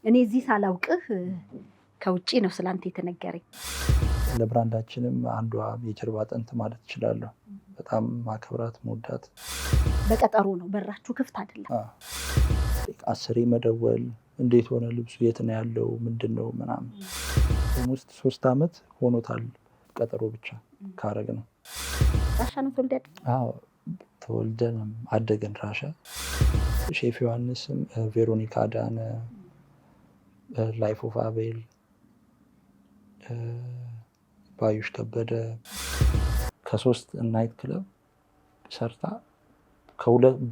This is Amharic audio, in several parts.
እኔ እዚህ ሳላውቅህ ከውጪ ነው ስላንተ የተነገረኝ። ለብራንዳችንም አንዷ የጀርባ አጥንት ማለት እችላለሁ። በጣም ማከብራት መውዳት። በቀጠሮ ነው በራችሁ ክፍት አይደለም? 10 መደወል እንዴት ሆነ ልብሱ የት ነው ያለው ምንድነው ምናምን። ውስጥ 3 ዓመት ሆኖታል ቀጠሮ ብቻ ካረግ ነው። ራሻ ነው ተወልደን? አዎ ተወልደን አደገን ራሻ። ሼፍ ዮሐንስም ቬሮኒካ አዳነ፣ ላይፍ ኦፍ አቤል፣ ባዩሽ ከበደ ከ3 ናይት ክለብ ሰርታ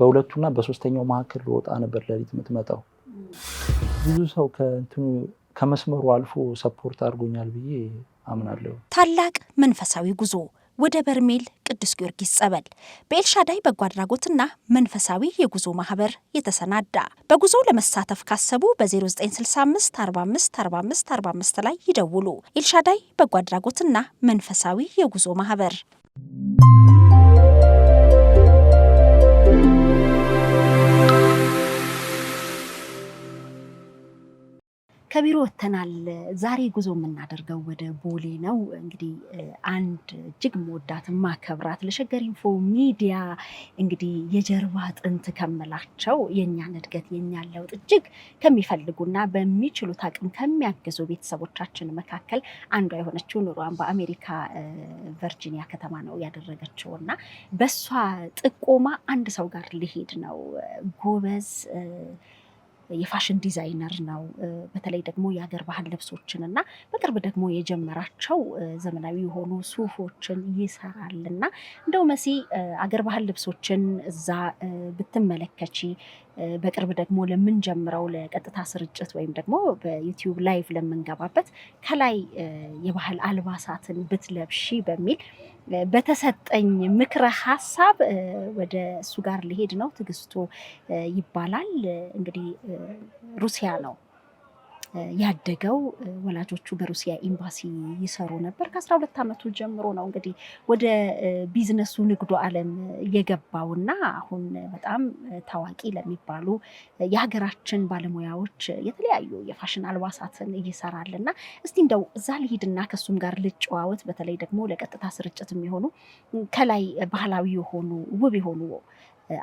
በሁለቱና በሶስተኛው መካከል ወጣ ነበር ለሊት የምትመጣው። ብዙ ሰው ከመስመሩ አልፎ ሰፖርት አድርጎኛል ብዬ አምናለሁ። ታላቅ መንፈሳዊ ጉዞ ወደ በርሜል ቅዱስ ጊዮርጊስ ጸበል በኤልሻዳይ በጎ አድራጎትና መንፈሳዊ የጉዞ ማህበር የተሰናዳ። በጉዞ ለመሳተፍ ካሰቡ በ0965 45 45 45 ላይ ይደውሉ። ኤልሻዳይ በጎ አድራጎትና መንፈሳዊ የጉዞ ማህበር። ከቢሮ ወተናል። ዛሬ ጉዞ የምናደርገው ወደ ቦሌ ነው። እንግዲህ አንድ እጅግ መወዳት ማከብራት ለሸገር ኢንፎ ሚዲያ እንግዲህ የጀርባ አጥንት ከመላቸው የኛን እድገት የኛን ለውጥ እጅግ ከሚፈልጉና በሚችሉት አቅም ከሚያግዙ ቤተሰቦቻችን መካከል አንዷ የሆነችው ኑሯን በአሜሪካ ቨርጂኒያ ከተማ ነው ያደረገችውና በሷ ጥቆማ አንድ ሰው ጋር ሊሄድ ነው። ጎበዝ የፋሽን ዲዛይነር ነው። በተለይ ደግሞ የሀገር ባህል ልብሶችን እና በቅርብ ደግሞ የጀመራቸው ዘመናዊ የሆኑ ሱፎችን ይሰራል እና እንደው መሲ አገር ባህል ልብሶችን እዛ ብትመለከቺ በቅርብ ደግሞ ለምንጀምረው ለቀጥታ ስርጭት ወይም ደግሞ በዩቲዩብ ላይቭ ለምንገባበት ከላይ የባህል አልባሳትን ብትለብሺ በሚል በተሰጠኝ ምክረ ሀሳብ ወደ እሱ ጋር ሊሄድ ነው። ትግስቱ ይባላል። እንግዲህ ሩሲያ ነው ያደገው። ወላጆቹ በሩሲያ ኤምባሲ ይሰሩ ነበር። ከ12 ዓመቱ ጀምሮ ነው እንግዲህ ወደ ቢዝነሱ ንግዱ ዓለም የገባውና አሁን በጣም ታዋቂ ለሚባሉ የሀገራችን ባለሙያዎች የተለያዩ የፋሽን አልባሳትን ይሰራልና እስቲ እንደው እዛ ልሂድና ከሱም ጋር ልጨዋወት። በተለይ ደግሞ ለቀጥታ ስርጭት የሚሆኑ ከላይ ባህላዊ የሆኑ ውብ የሆኑ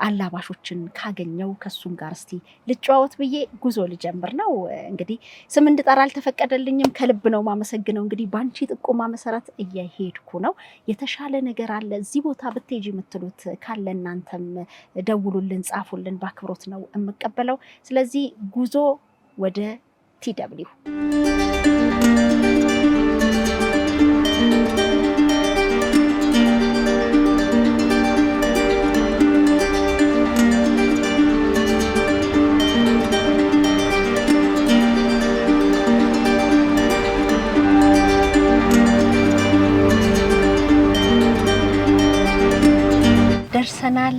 አላባሾችን ካገኘው ከሱም ጋር እስቲ ልጨዋወት ብዬ ጉዞ ልጀምር ነው። እንግዲህ ስም እንድጠራ አልተፈቀደልኝም። ከልብ ነው ማመሰግነው። እንግዲህ ባንቺ ጥቆማ መሰረት እየሄድኩ ነው። የተሻለ ነገር አለ እዚህ ቦታ ብትሄጂ የምትሉት ካለ እናንተም ደውሉልን፣ ጻፉልን። በአክብሮት ነው የምቀበለው። ስለዚህ ጉዞ ወደ TW ደርሰናል።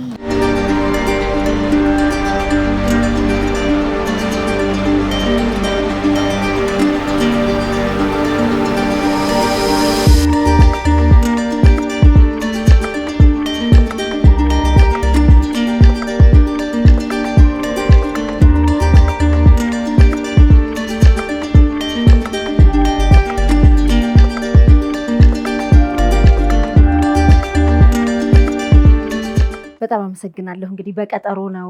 በጣም አመሰግናለሁ። እንግዲህ በቀጠሮ ነው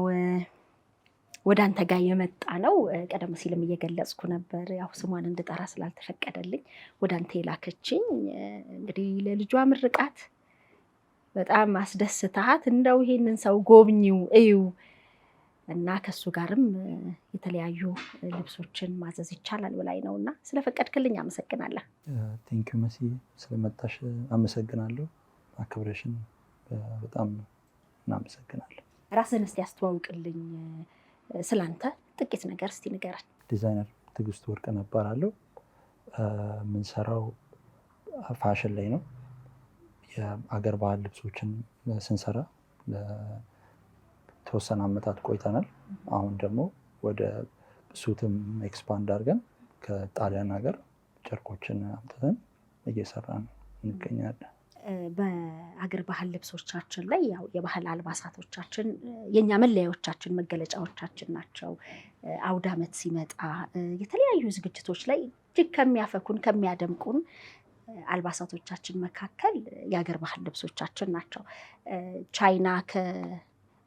ወደ አንተ ጋር የመጣ ነው። ቀደም ሲልም እየገለጽኩ ነበር ያው ስሟን እንድጠራ ስላልተፈቀደልኝ ወደ አንተ የላከችኝ እንግዲህ ለልጇ ምርቃት በጣም አስደስታት እንደው ይሄንን ሰው ጎብኚው እዩ እና ከሱ ጋርም የተለያዩ ልብሶችን ማዘዝ ይቻላል ብላኝ ነውና ስለፈቀድክልኝ አመሰግናለሁ። ቴንኪው መሲ ስለመጣሽ አመሰግናለሁ። አክብረሽን በጣም እናመሰግናለን። ራስህን እስቲ ያስተዋውቅልኝ። ስላንተ ጥቂት ነገር እስቲ ንገረን። ዲዛይነር ትግስቱ ወርቅነህ እባላለሁ። የምንሰራው ፋሽን ላይ ነው። የአገር ባህል ልብሶችን ስንሰራ ለተወሰነ ዓመታት ቆይተናል። አሁን ደግሞ ወደ ሱትም ኤክስፓንድ አድርገን ከጣሊያን ሀገር ጨርቆችን አምጥተን እየሰራን እንገኛለን። በአገር ባህል ልብሶቻችን ላይ ያው የባህል አልባሳቶቻችን የኛ መለያዎቻችን መገለጫዎቻችን ናቸው። አውደ ዓመት ሲመጣ የተለያዩ ዝግጅቶች ላይ እጅግ ከሚያፈኩን ከሚያደምቁን አልባሳቶቻችን መካከል የአገር ባህል ልብሶቻችን ናቸው። ቻይና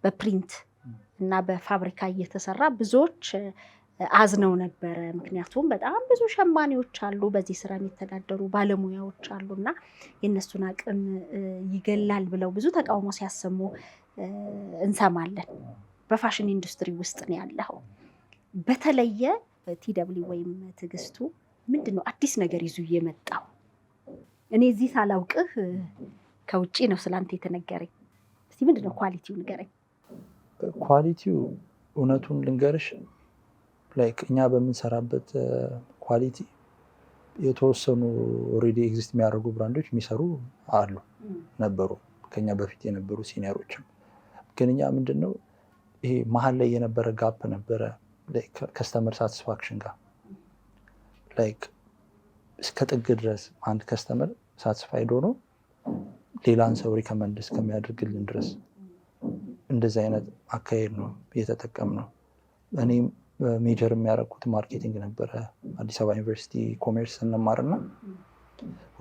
በፕሪንት እና በፋብሪካ እየተሰራ ብዙዎች አዝነው ነበረ። ምክንያቱም በጣም ብዙ ሸማኔዎች አሉ፣ በዚህ ስራ የሚተዳደሩ ባለሙያዎች አሉ እና የእነሱን አቅም ይገላል ብለው ብዙ ተቃውሞ ሲያሰሙ እንሰማለን። በፋሽን ኢንዱስትሪ ውስጥ ነው ያለው። በተለየ ቲደብሊው ወይም ትዕግስቱ ምንድን ነው አዲስ ነገር ይዞ የመጣው? እኔ እዚህ ሳላውቅህ ከውጭ ነው ስላንተ የተነገረኝ። እስቲ ምንድን ነው ኳሊቲው ንገረኝ። ኳሊቲው እውነቱን ልንገርሽ፣ ላይክ እኛ በምንሰራበት ኳሊቲ የተወሰኑ ኦልሬዲ ኤግዚስት የሚያደርጉ ብራንዶች የሚሰሩ አሉ ነበሩ፣ ከኛ በፊት የነበሩ ሲኒየሮችም። ግን እኛ ምንድነው ይሄ መሀል ላይ የነበረ ጋፕ ነበረ ከስተመር ሳቲስፋክሽን ጋር። ላይክ እስከ ጥግ ድረስ አንድ ከስተመር ሳቲስፋይድ ሆኖ ሌላን ሰው ሪከመንድ እስከሚያደርግልን ድረስ እንደዚህ አይነት አካሄድ ነው የተጠቀምነው። እኔም ሜጀር የሚያደርጉት ማርኬቲንግ ነበረ። አዲስ አበባ ዩኒቨርሲቲ ኮሜርስ እንማርና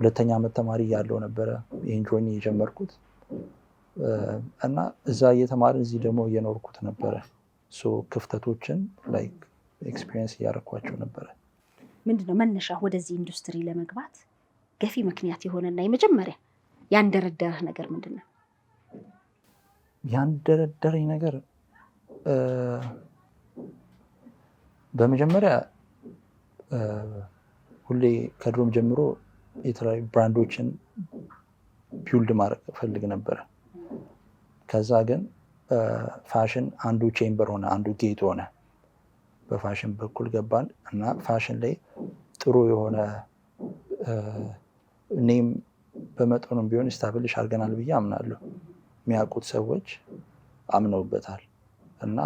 2ኛ ዓመት ተማሪ ያለው ነበረ ይህን ጆርኒ የጀመርኩት እና እዛ እየተማርን እዚህ ደግሞ እየኖርኩት ነበረ። ክፍተቶችን ላይክ ኤክስፒሪየንስ እያደረኳቸው ነበረ። ምንድነው መነሻ ወደዚህ ኢንዱስትሪ ለመግባት ገፊ ምክንያት የሆነና የመጀመሪያ ያንደረደረህ ነገር ምንድን ነው? ያንደረደረኝ ነገር በመጀመሪያ ሁሌ ከድሮም ጀምሮ የተለያዩ ብራንዶችን ቢውልድ ማድረግ ፈልግ ነበረ። ከዛ ግን ፋሽን አንዱ ቼምበር ሆነ፣ አንዱ ጌት ሆነ። በፋሽን በኩል ገባን እና ፋሽን ላይ ጥሩ የሆነ እኔም በመጠኑም ቢሆን ስታብሊሽ አድርገናል ብዬ አምናለሁ። የሚያውቁት ሰዎች አምነውበታል እና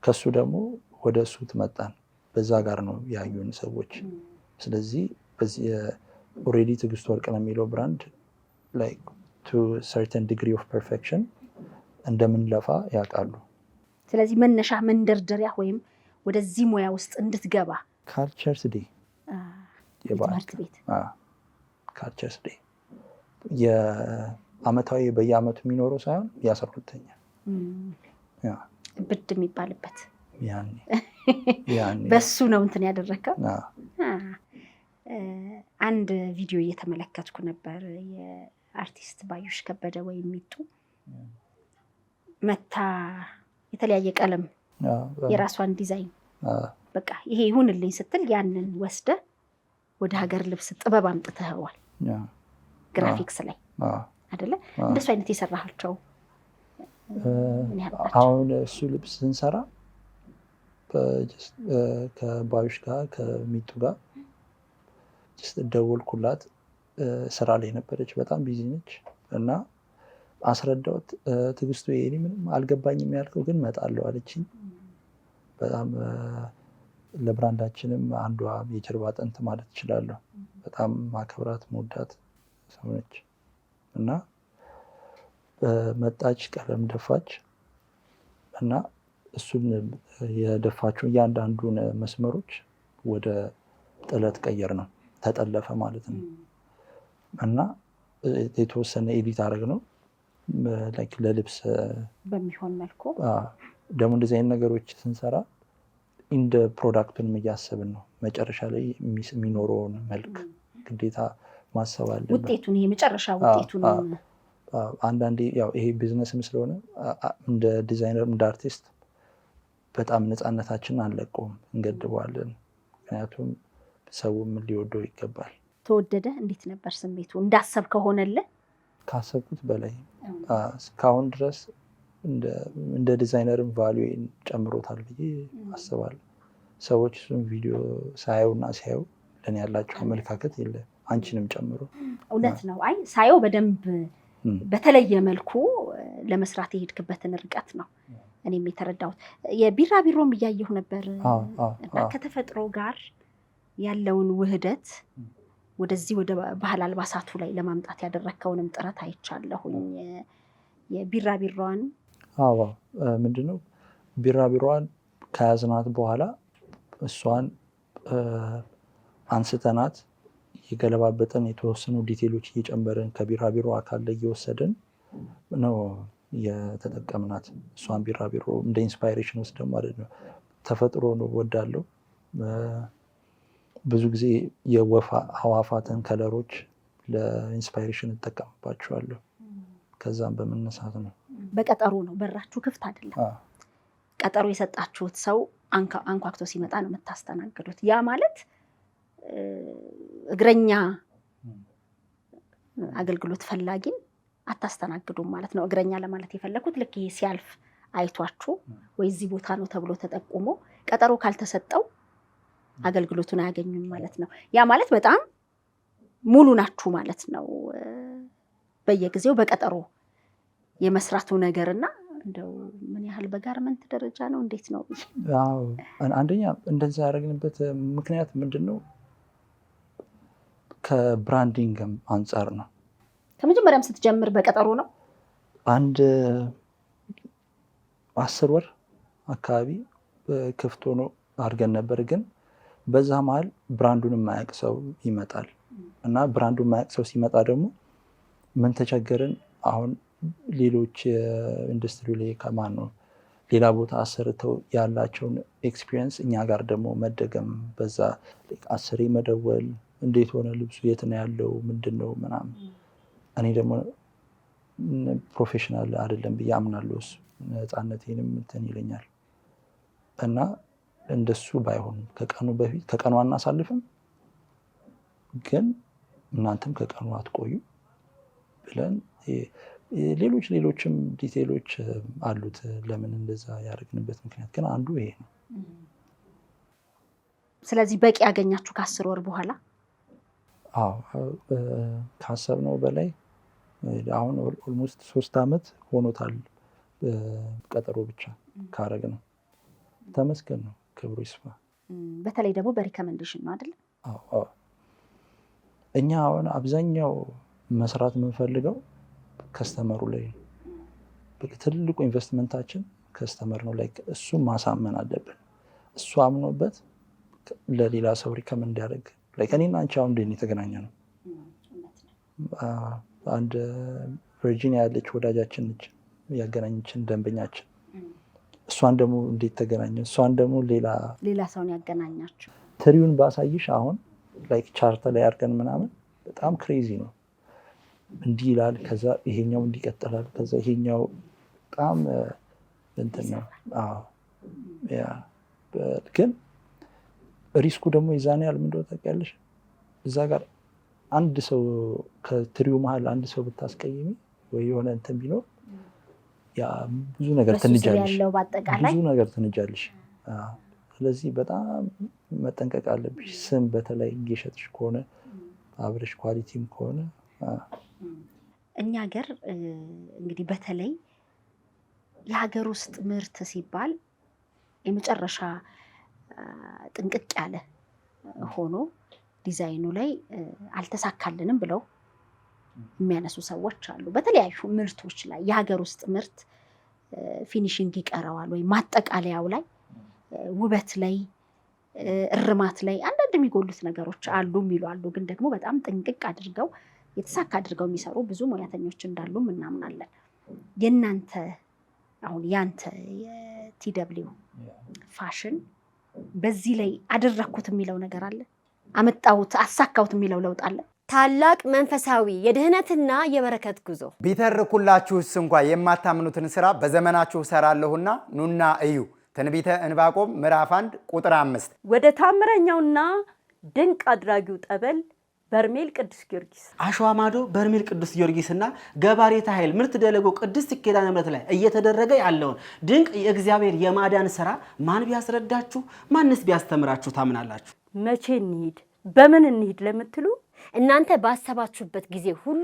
ከሱ ደግሞ ወደ ሱት መጣን። በዛ ጋር ነው ያዩን ሰዎች። ስለዚህ በዚህ ኦልሬዲ ትዕግስቱ ወርቅ ነው የሚለው ብራንድ ላይክ ቱ ሰርተን ዲግሪ ኦፍ ፐርፌክሽን እንደምንለፋ ያውቃሉ። ስለዚህ መነሻ መንደርደሪያ ወይም ወደዚህ ሙያ ውስጥ እንድትገባ ካልቸርስ ዴይ የትምህርት ቤት ካልቸርስ ዴይ የአመታዊ በየአመቱ የሚኖረው ሳይሆን የ12ኛ ብድ የሚባልበት ያኔ በሱ ነው እንትን ያደረከው። አንድ ቪዲዮ እየተመለከትኩ ነበር። የአርቲስት ባዩሽ ከበደ ወይም ሚጡ መታ የተለያየ ቀለም የራሷን ዲዛይን በቃ ይሄ ይሁንልኝ ስትል ያንን ወስደ ወደ ሀገር ልብስ ጥበብ አምጥተኸዋል። ግራፊክስ ላይ አይደለ? እንደሱ አይነት የሰራሃቸው አሁን እሱ ልብስ ስንሰራ ከባዩሽ ጋር ከሚጡ ጋር ደወልኩላት። ስራ ላይ ነበረች፣ በጣም ቢዚ ነች እና አስረዳሁት። ትዕግስቱ ይሄኔ ምንም አልገባኝም ያልከው ግን እመጣለሁ አለችኝ። በጣም ለብራንዳችንም አንዷ የጀርባ አጥንት ማለት እችላለሁ። በጣም ማከብራት መውዳት ሰው ነች እና መጣች፣ ቀለም ደፋች እና እሱን የደፋችው እያንዳንዱን መስመሮች ወደ ጥለት ቀየር ነው፣ ተጠለፈ ማለት ነው እና የተወሰነ ኤዲት አደረግ ነው ለልብስ በሚሆን መልኩ። ደግሞ እንደዚህ አይነት ነገሮች ስንሰራ እንደ ፕሮዳክቱንም እያሰብን ነው። መጨረሻ ላይ የሚኖረውን መልክ ግዴታ ማሰብ አለብን። ውጤቱን የመጨረሻ ውጤቱን አንዳንዴ ያው ይሄ ቢዝነስም ስለሆነ እንደ ዲዛይነር እንደ አርቲስት በጣም ነፃነታችንን አንለቀውም፣ እንገድበዋለን። ምክንያቱም ሰውም ሊወደው ይገባል። ተወደደ? እንዴት ነበር ስሜቱ? እንዳሰብ ከሆነልህ? ካሰብኩት በላይ እስካሁን ድረስ እንደ ዲዛይነርም ቫልዩ ጨምሮታል ብዬ አስባለሁ። ሰዎች እሱን ቪዲዮ ሳያዩና ሲያዩ ለእኔ ያላቸው አመለካከት የለም፣ አንቺንም ጨምሮ። እውነት ነው። አይ ሳየው በደንብ በተለየ መልኩ ለመስራት የሄድክበትን ርቀት ነው እኔም የተረዳሁት። የቢራቢሮም እያየሁ ነበር እና ከተፈጥሮ ጋር ያለውን ውህደት ወደዚህ ወደ ባህል አልባሳቱ ላይ ለማምጣት ያደረከውንም ጥረት አይቻለሁኝ። የቢራቢሮዋን ምንድነው ቢራቢሮዋን ከያዝናት በኋላ እሷን አንስተናት የገለባበጠን የተወሰኑ ዲቴሎች እየጨመርን ከቢራቢሮ አካል ላይ እየወሰድን ነው የተጠቀምናት። እሷን ቢራቢሮ እንደ ኢንስፓይሬሽን ውስጥ ደግሞ ማለት ነው ተፈጥሮ ነው ወዳለው ብዙ ጊዜ የወፍ አዋፋትን ከለሮች ለኢንስፓይሬሽን እጠቀምባቸዋለሁ። ከዛም በመነሳት ነው። በቀጠሮ ነው በራችሁ ክፍት አይደለም። ቀጠሮ የሰጣችሁት ሰው አንኳክቶ ሲመጣ ነው የምታስተናግዱት። ያ ማለት እግረኛ አገልግሎት ፈላጊን አታስተናግዱም ማለት ነው። እግረኛ ለማለት የፈለኩት ልክ ይሄ ሲያልፍ አይቷችሁ ወይ እዚህ ቦታ ነው ተብሎ ተጠቁሞ ቀጠሮ ካልተሰጠው አገልግሎቱን አያገኙም ማለት ነው። ያ ማለት በጣም ሙሉ ናችሁ ማለት ነው። በየጊዜው በቀጠሮ የመስራቱ ነገርና እንደው ምን ያህል በጋርመንት ደረጃ ነው እንዴት ነው? አንደኛ እንደዛ ያደረግንበት ምክንያት ምንድነው? ከብራንዲንግም አንጻር ነው። ከመጀመሪያም ስትጀምር በቀጠሮ ነው። አንድ 10 ወር አካባቢ ክፍት ሆኖ አድርገን ነበር። ግን በዛ መሀል ብራንዱን የማያውቅ ሰው ይመጣል እና ብራንዱን የማያውቅ ሰው ሲመጣ ደግሞ ምን ተቸገርን? አሁን ሌሎች ኢንዱስትሪ ላይ ከማን ነው ሌላ ቦታ አሰርተው ያላቸውን ኤክስፒሪየንስ እኛ ጋር ደግሞ መደገም በዛ 10 መደወል እንዴት ሆነ ልብሱ የት ነው ያለው ምንድነው ምናምን። እኔ ደግሞ ፕሮፌሽናል አይደለም ብዬ አምናለሁ። እሱ ነፃነቴንም እንትን ይለኛል እና እንደሱ ባይሆን ከቀኑ በፊት ከቀኑ አናሳልፍም፣ ግን እናንተም ከቀኑ አትቆዩ ብለን ሌሎችም ዲቴሎች አሉት ለምን እንደዛ ያደረግንበት ምክንያት ግን አንዱ ይሄ ነው። ስለዚህ በቂ ያገኛችሁ ከ10 ወር በኋላ? ካሰብነው በላይ አሁን ኦልሞስት 3 ዓመት ሆኖታል። ቀጠሮ ብቻ ካረግነው ተመስገን ነው፣ ክብሩ ይስፋ። በተለይ ደግሞ በሪከመንዴሽን ነው አይደል? እኛ አሁን አብዛኛው መስራት የምንፈልገው ከስተመሩ ላይ ነው። ትልቁ ኢንቨስትመንታችን ከስተመር ነው። ላይ እሱ ማሳመን አለብን። እሱ አምኖበት ለሌላ ሰው ሪከመንድ ያደርግ። እኔና አንቺ አሁን እንዴት የተገናኘ ነው? አንድ ቨርጂኒያ ያለች ወዳጃችን ነች ያገናኘችን ደንበኛችን። እሷን ደግሞ እንዴት ተገናኘ? እሷን ደግሞ ሌላ ሰውን ያገናኛችሁ። ትሪውን ባሳይሽ አሁን ቻርት ላይ አድርገን ምናምን በጣም ክሬዚ ነው። እንዲህ ይላል፣ ከዛ ይሄኛው እንዲቀጥላል፣ ከዛ ይሄኛው በጣም እንትን ነው። ግን ሪስኩ ደግሞ የዛኔ ያህል ምን እንደሆነ ታውቂያለሽ? እዛ ጋር አንድ ሰው ከትሪው መሀል አንድ ሰው ብታስቀይሚ ወይ የሆነ እንትን ቢኖር ያ ብዙ ነገር ትንጃለሽ። ስለዚህ በጣም መጠንቀቅ አለብሽ። ስም በተለይ እየሸጥሽ ከሆነ አብረሽ ኳሊቲም ከሆነ እኛ ሀገር እንግዲህ በተለይ የሀገር ውስጥ ምርት ሲባል የመጨረሻ ጥንቅቅ ያለ ሆኖ ዲዛይኑ ላይ አልተሳካልንም ብለው የሚያነሱ ሰዎች አሉ። በተለያዩ ምርቶች ላይ የሀገር ውስጥ ምርት ፊኒሽንግ ይቀረዋል ወይ ማጠቃለያው ላይ ውበት ላይ እርማት ላይ አንዳንድ የሚጎሉት ነገሮች አሉ የሚሉ አሉ። ግን ደግሞ በጣም ጥንቅቅ አድርገው የተሳካ አድርገው የሚሰሩ ብዙ ሙያተኞች እንዳሉ እናምናለን። የእናንተ አሁን ያንተ የቲደብሊው ፋሽን በዚህ ላይ አደረኩት የሚለው ነገር አለ? አመጣሁት አሳካሁት የሚለው ለውጥ አለ? ታላቅ መንፈሳዊ የድህነትና የበረከት ጉዞ ቢተርኩላችሁስ እንኳን የማታምኑትን ስራ በዘመናችሁ ሰራለሁና ኑና እዩ። ትንቢተ ዕንባቆም ምዕራፍ 1 ቁጥር 5። ወደ ታምረኛውና ድንቅ አድራጊው ጠበል በርሜል ቅዱስ ጊዮርጊስ አሸዋ ማዶ በርሜል ቅዱስ ጊዮርጊስና ገባሬታ ኃይል ምርት ደለጎ ቅድስት ኪዳነ ምሕረት ላይ እየተደረገ ያለውን ድንቅ የእግዚአብሔር የማዳን ስራ ማን ቢያስረዳችሁ ማንስ ቢያስተምራችሁ ታምናላችሁ? መቼ እንሂድ በምን እንሂድ ለምትሉ እናንተ ባሰባችሁበት ጊዜ ሁሉ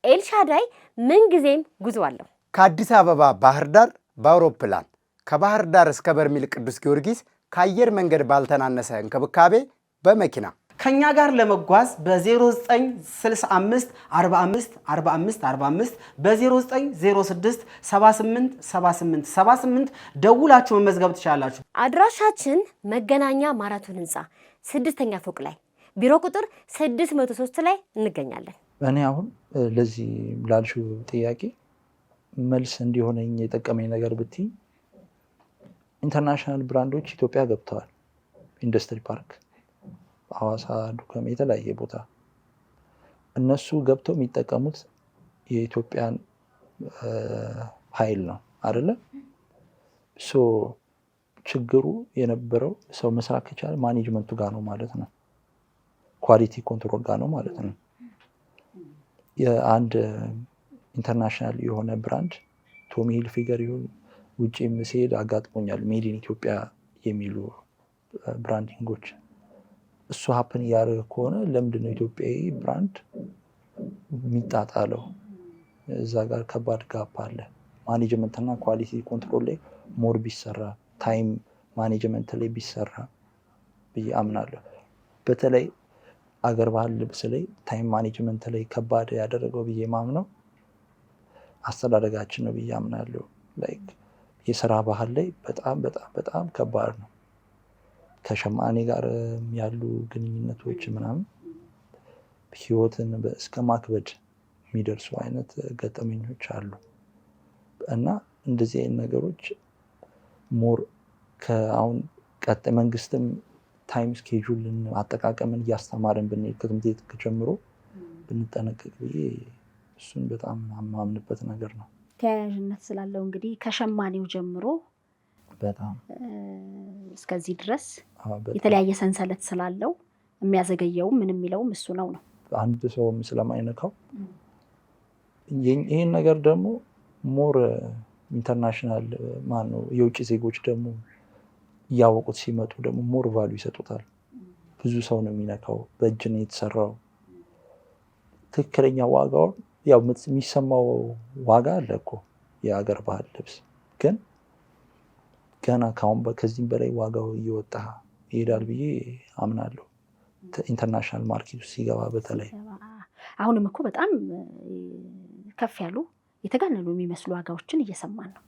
ኤልሻዳይ ምን ጊዜም ጉዞ አለው። ከአዲስ አበባ ባህር ዳር በአውሮፕላን ከባህር ዳር እስከ በርሜል ቅዱስ ጊዮርጊስ ከአየር መንገድ ባልተናነሰ እንክብካቤ በመኪና ከኛ ጋር ለመጓዝ በ0965 45 45 45 በ0906 78 78 78 ደውላችሁ መመዝገብ ትችላላችሁ። አድራሻችን መገናኛ ማራቶን ህንፃ 6ኛ ፎቅ ላይ ቢሮ ቁጥር 603 ላይ እንገኛለን። እኔ አሁን ለዚህ ላልሽው ጥያቄ መልስ እንዲሆነኝ የጠቀመኝ ነገር ብትይ ኢንተርናሽናል ብራንዶች ኢትዮጵያ ገብተዋል። ኢንዱስትሪ ፓርክ፣ ሐዋሳ፣ ዱከም፣ የተለያየ ቦታ እነሱ ገብተው የሚጠቀሙት የኢትዮጵያን ኃይል ነው አይደለ? ችግሩ የነበረው ሰው መስራት ከቻለ ማኔጅመንቱ ጋር ነው ማለት ነው። ኳሊቲ ኮንትሮል ጋር ነው ማለት ነው። የአንድ ኢንተርናሽናል የሆነ ብራንድ ቶሚ ሂልፊገር ይሁን ውጭም ሲሄድ አጋጥሞኛል። ሜድ ኢን ኢትዮጵያ የሚሉ ብራንዲንጎች እሱ ሀፕን እያደረገ ከሆነ ለምንድነው ኢትዮጵያዊ ብራንድ የሚጣጣለው? እዛ ጋር ከባድ ጋፕ አለ። ማኔጅመንትና ኳሊቲ ኮንትሮል ላይ ሞር ቢሰራ፣ ታይም ማኔጅመንት ላይ ቢሰራ ብዬ አምናለሁ። በተለይ አገር ባህል ልብስ ላይ ታይም ማኔጅመንት ላይ ከባድ ያደረገው ብዬ ማምነው አስተዳደጋችን ነው ብዬ አምናለሁ። ላይክ የስራ ባህል ላይ በጣም በጣም በጣም ከባድ ነው። ከሸማኔ ጋር ያሉ ግንኙነቶች ምናምን ህይወትን እስከ ማክበድ የሚደርሱ አይነት ገጠመኞች አሉ እና እንደዚህ አይነት ነገሮች ሞር ከአሁን ቀጣይ መንግስትም ታይም ስኬጁልን አጠቃቀምን እያስተማረን ብንሄድ ከትምህርት ቤት ጀምሮ ብንጠነቀቅ ብዬ እሱን በጣም የማምንበት ነገር ነው። ተያያዥነት ስላለው እንግዲህ ከሸማኔው ጀምሮ በጣም እስከዚህ ድረስ የተለያየ ሰንሰለት ስላለው የሚያዘገየውም ምን የሚለውም እሱ ነው። አንድ ሰውም ስለማይነካው ይህን ነገር ደግሞ ሞር ኢንተርናሽናል ማነው የውጭ ዜጎች ደግሞ እያወቁት ሲመጡ ደግሞ ሞር ቫሉ ይሰጡታል። ብዙ ሰው ነው የሚነካው። በእጅ ነው የተሰራው። ትክክለኛ ዋጋውን ያው የሚሰማው ዋጋ አለ እኮ የሀገር ባህል ልብስ ግን ገና ከዚህም በላይ ዋጋው እየወጣ ይሄዳል ብዬ አምናለሁ። ኢንተርናሽናል ማርኬት ሲገባ በተለይ አሁንም እኮ በጣም ከፍ ያሉ የተጋነኑ የሚመስሉ ዋጋዎችን እየሰማን ነው።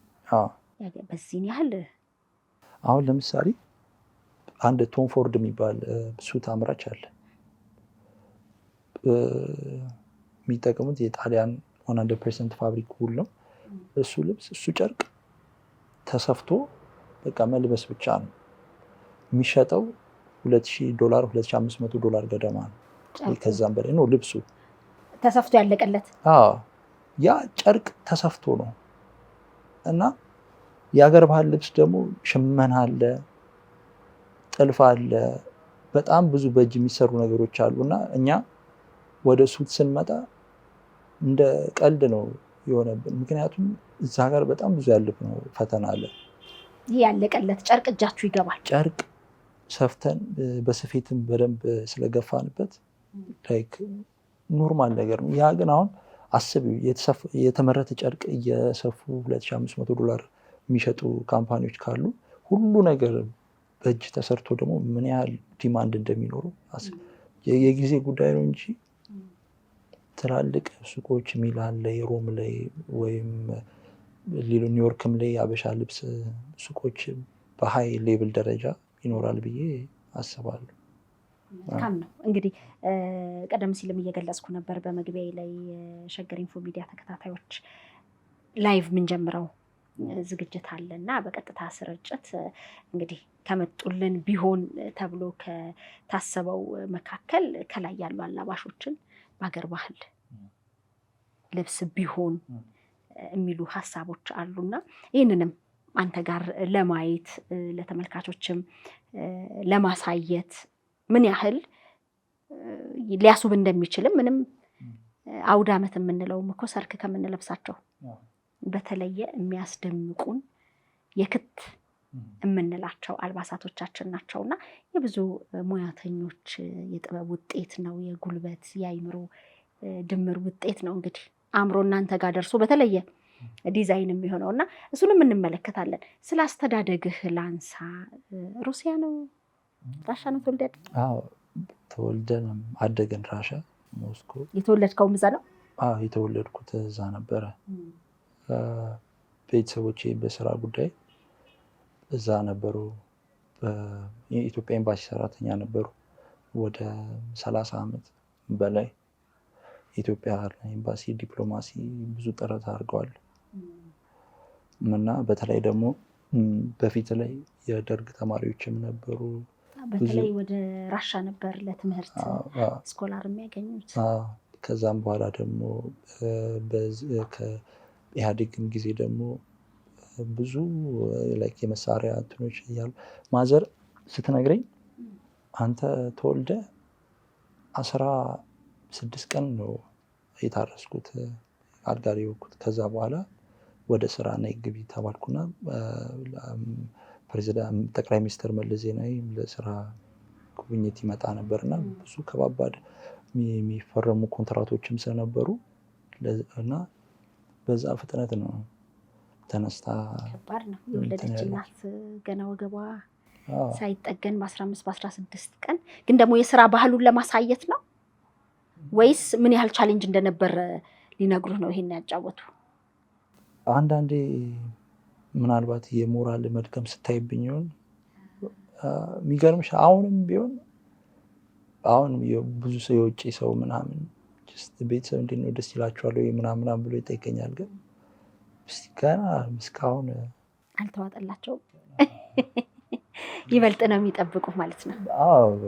በዚህን ያህል አሁን ለምሳሌ አንድ ቶም ፎርድ የሚባል ሱት አምራች አለ። የሚጠቀሙት የጣሊያን 100% ፋብሪክ ውል ነው። እሱ ልብስ እሱ ጨርቅ ተሰፍቶ በቃ መልበስ ብቻ ነው የሚሸጠው። $2000 $2500 ገደማ ነው። ከዛም በላይ ነው ልብሱ ተሰፍቶ ያለቀለት። ያ ጨርቅ ተሰፍቶ ነው እና የሀገር ባህል ልብስ ደግሞ ሽመና አለ፣ ጥልፍ አለ፣ በጣም ብዙ በእጅ የሚሰሩ ነገሮች አሉ እና እኛ ወደ ሱት ስንመጣ እንደ ቀልድ ነው የሆነብን። ምክንያቱም እዛ ጋር በጣም ብዙ ያለብነው ፈተና አለ። ይህ ያለቀለት ጨርቅ እጃችሁ ይገባል። ጨርቅ ሰፍተን በስፌትም በደንብ ስለገፋንበት ላይክ ኖርማል ነገር ነው። ያ ግን አሁን አስቢው የተመረተ ጨርቅ እየሰፉ $2500 የሚሸጡ ካምፓኒዎች ካሉ ሁሉ ነገር በእጅ ተሰርቶ ደግሞ ምን ያህል ዲማንድ እንደሚኖሩ የጊዜ ጉዳይ ነው እንጂ ትላልቅ ሱቆች ሚላን ላይ፣ ሮም ላይ ወይም ኒውዮርክም ላይ አበሻ ልብስ ሱቆች በሀይ ሌቭል ደረጃ ይኖራል ብዬ አስባለሁ። መልካም ነው። እንግዲህ ቀደም ሲልም እየገለጽኩ ነበር በመግቢያ ላይ የሸገር ኢንፎ ሚዲያ ተከታታዮች ላይቭ የምንጀምረው ዝግጅት አለ እና በቀጥታ ስርጭት እንግዲህ ከመጡልን ቢሆን ተብሎ ከታሰበው መካከል ከላይ ያሉ አላባሾችን በሀገር ባህል ልብስ ቢሆን የሚሉ ሀሳቦች አሉና ይህንንም አንተ ጋር ለማየት ለተመልካቾችም ለማሳየት ምን ያህል ሊያስብ እንደሚችልም ምንም አውደ ዓመት የምንለውም እኮ ሰርክ ከምንለብሳቸው በተለየ የሚያስደምቁን የክት የምንላቸው አልባሳቶቻችን ናቸውና የብዙ ሙያተኞች የጥበብ ውጤት ነው። የጉልበት የአይምሮ ድምር ውጤት ነው። እንግዲህ አምሮ እናንተ ጋር ደርሶ በተለየ ዲዛይን የሚሆነውና እሱንም እንመለከታለን። ስለ አስተዳደግህ ላንሳ። ሩሲያ ነው ራሻ ነው ተወልደህ? ተወልደን አደገን ራሻ ሞስኮ። የተወለድከውም እዛ ነው? የተወለድኩት እዛ ነበረ። ቤተሰቦቼ በስራ ጉዳይ እዛ ነበሩ። የኢትዮጵያ ኤምባሲ ሰራተኛ ነበሩ። ወደ 30 ዓመት በላይ የኢትዮጵያ ኤምባሲ ዲፕሎማሲ ብዙ ጥረት አድርገዋል እና በተለይ ደግሞ በፊት ላይ የደርግ ተማሪዎችም ነበሩ። በተለይ ወደ ራሻ ነበር ለትምህርት ስኮላር የሚያገኙት። ከዛም በኋላ ደግሞ ከኢህአዴግም ጊዜ ደግሞ ብዙ የመሳሪያ እንትኖች እያሉ ማዘር ስትነግረኝ አንተ ተወልደ 16 ቀን ነው የታረስኩት አልጋ ላይ የወኩት። ከዛ በኋላ ወደ ስራ ነይ ግቢ ተባልኩና ፕሬዚዳንት ጠቅላይ ሚኒስትር መለስ ዜናዊ ለስራ ጉብኝት ይመጣ ነበርና ብዙ ከባባድ የሚፈረሙ ኮንትራቶችም ስለነበሩ እና በዛ ፍጥነት ነው ተነስታ። ከባድ ነው የወለደች እናት ገና ወገቧ ሳይጠገን በ15 በ16 ቀን። ግን ደግሞ የስራ ባህሉን ለማሳየት ነው ወይስ ምን ያህል ቻሌንጅ እንደነበረ ሊነግሩ ነው ይሄን ያጫወቱ? አንዳንዴ ምናልባት የሞራል መድከም ስታይብኝ ይሆን የሚገርምሽ። አሁንም ቢሆን አሁን ብዙ ሰው የውጭ ሰው ምናምን ቤተሰብ እንዴት ነው ደስ ይላቸዋል ወይ ምናምን ብሎ ይጠይቀኛል። ግን ገና እስካሁን አልተዋጠላቸውም። ይበልጥ ነው የሚጠብቁ ማለት ነው።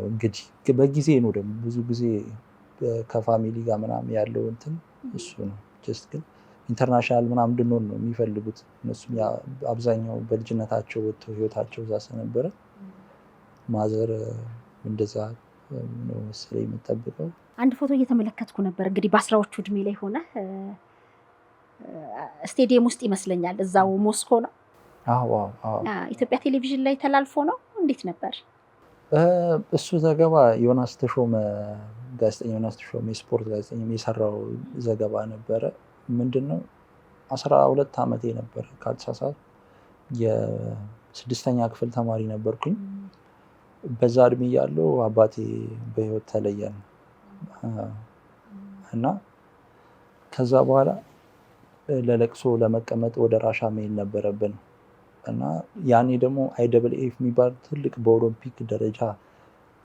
እንግዲህ በጊዜ ነው ደግሞ ብዙ ጊዜ ከፋሚሊ ጋር ምናምን ያለው እንትን እሱ ነው። ጀስት ግን ኢንተርናሽናል ምናምን እንድንሆን ነው የሚፈልጉት እነሱም። አብዛኛው በልጅነታቸው ወጥተው ህይወታቸው እዛ ስለነበረ ማዘር እንደዛ ነው መሰለኝ የምጠብቀው። አንድ ፎቶ እየተመለከትኩ ነበር እንግዲህ በ10ዎቹ እድሜ ላይ ሆነ ስቴዲየም ውስጥ ይመስለኛል። እዛው ሞስኮ ነው? ኢትዮጵያ ቴሌቪዥን ላይ ተላልፎ ነው? እንዴት ነበር እሱ ዘገባ? ዮናስ ተሾመ ጋዜጠኛ ዮናስ ተሾመ የስፖርት ጋዜጠኛ የሰራው ዘገባ ነበረ። ምንድነው 12 ዓመቴ ነበር ካልተሳሳትኩ፣ የ6ኛ ክፍል ተማሪ ነበርኩኝ። በዛ እድሜ ያለው አባቴ በህይወት ተለየን እና ከዛ በኋላ ለለቅሶ ለመቀመጥ ወደ ራሻ መሄድ ነበረብን እና ያኔ ደግሞ IAAF የሚባል ትልቅ በኦሎምፒክ ደረጃ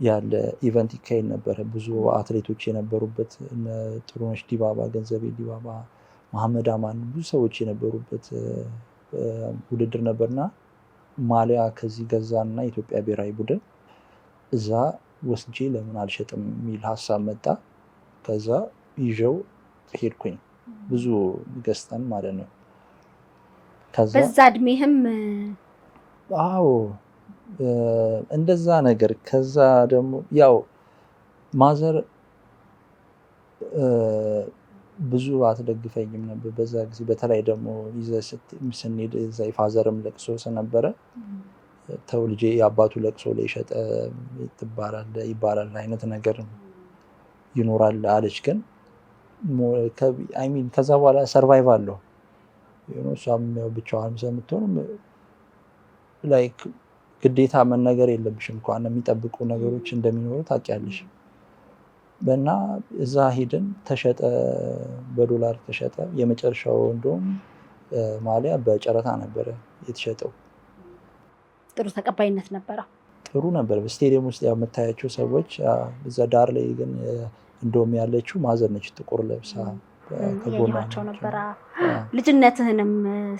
ያለ ኢቨንት ይካሄድ ነበረ። ብዙ አትሌቶች የነበሩበት ጥሩነሽ ዲባባ፣ ገንዘቤ ዲባባ፣ መሐመድ አማን ብዙ ሰዎች የነበሩበት ውድድር ነበርና ማሊያ ከዚህ ገዛና ኢትዮጵያ ብሔራዊ ቡድን እዛ ወስጄ ለምን አልሸጥም የሚል ሀሳብ መጣ። ከዛ ይዤው ሄድኩኝ። ብዙ ገዝተን ማለት ነው። በዛ እድሜህም? አዎ እንደዛ ነገር። ከዛ ደግሞ ያው ማዘር ብዙ አትደግፈኝም ነበር በዛ ጊዜ። በተለይ ደግሞ ይዘህ ስንሄድ እዛ የፋዘርም ለቅሶ ስለነበረ ተው ልጄ የአባቱ ለቅሶ ላይ ሸጠ ይባላል አይነት ነገር ይኖራል አለች። ግን ከዛ በኋላ ሰርቫይቭ አለው። እሷም ብቻዋን ስለምትሆን ላይክ ግዴታ መነገር የለብሽም እንኳን የሚጠብቁ ነገሮች እንደሚኖሩ ታውቂያለሽ። እና እዛ ሄድን፣ ተሸጠ፣ በዶላር ተሸጠ። የመጨረሻው እንደውም ማሊያ በጨረታ ነበረ የተሸጠው። ጥሩ ተቀባይነት ነበረ። ጥሩ ነበር። በስቴዲየም ውስጥ ያው የምታያቸው ሰዎች እዛ ዳር ላይ ግን እንደውም ያለችው ማዘር ነች፣ ጥቁር ለብሳ ከጎናቸው ነበረ። ልጅነትህንም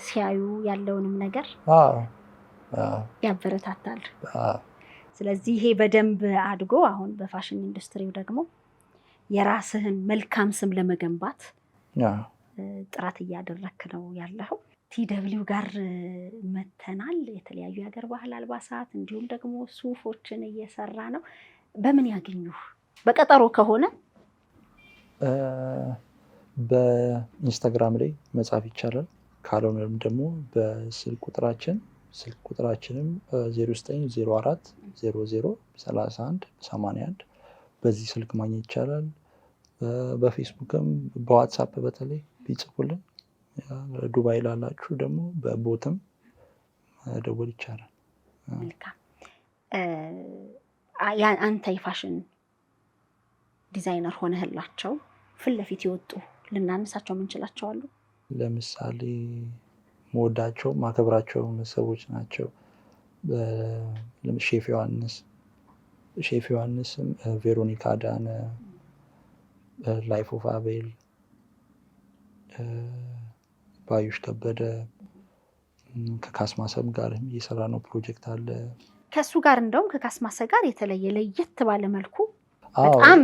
ሲያዩ ያለውንም ነገር ያበረታታል። ስለዚህ ይሄ በደንብ አድጎ አሁን በፋሽን ኢንዱስትሪው ደግሞ የራስህን መልካም ስም ለመገንባት ጥረት እያደረክ ነው ያለው። TW ጋር መተናል። የተለያዩ የሀገር ባህል አልባሳት እንዲሁም ደግሞ ሱፎችን እየሰራ ነው። በምን ያገኙህ? በቀጠሮ ከሆነ በኢንስታግራም ላይ መጻፍ ይቻላል። ካልሆነም ደግሞ በስልክ ቁጥራችንም 0904 00 31 81 በዚህ ስልክ ማግኘት ይቻላል። በፌስቡክም በዋትሳፕ በተለይ ቢጽፉልን፣ ዱባይ ላላችሁ ደግሞ በቦትም መደወል ይቻላል። መልካም። አንተ የፋሽን ዲዛይነር ሆነህላቸው ፊት ለፊት የወጡ ልናነሳቸው የምንችላቸው አሉ? ለምሳሌ መወዳቸው ማከብራቸው ሰዎች ናቸው። ሼፍ ዮሐንስም፣ ቬሮኒካ አዳነ፣ ላይፍ ኦፍ አቤል፣ ባዩሽ ከበደ፣ ከካስማሰም ጋር እየሰራ ነው ፕሮጀክት አለ። ከእሱ ጋር እንደውም ከካስማሰ ጋር የተለየ ለየት ባለ መልኩ በጣም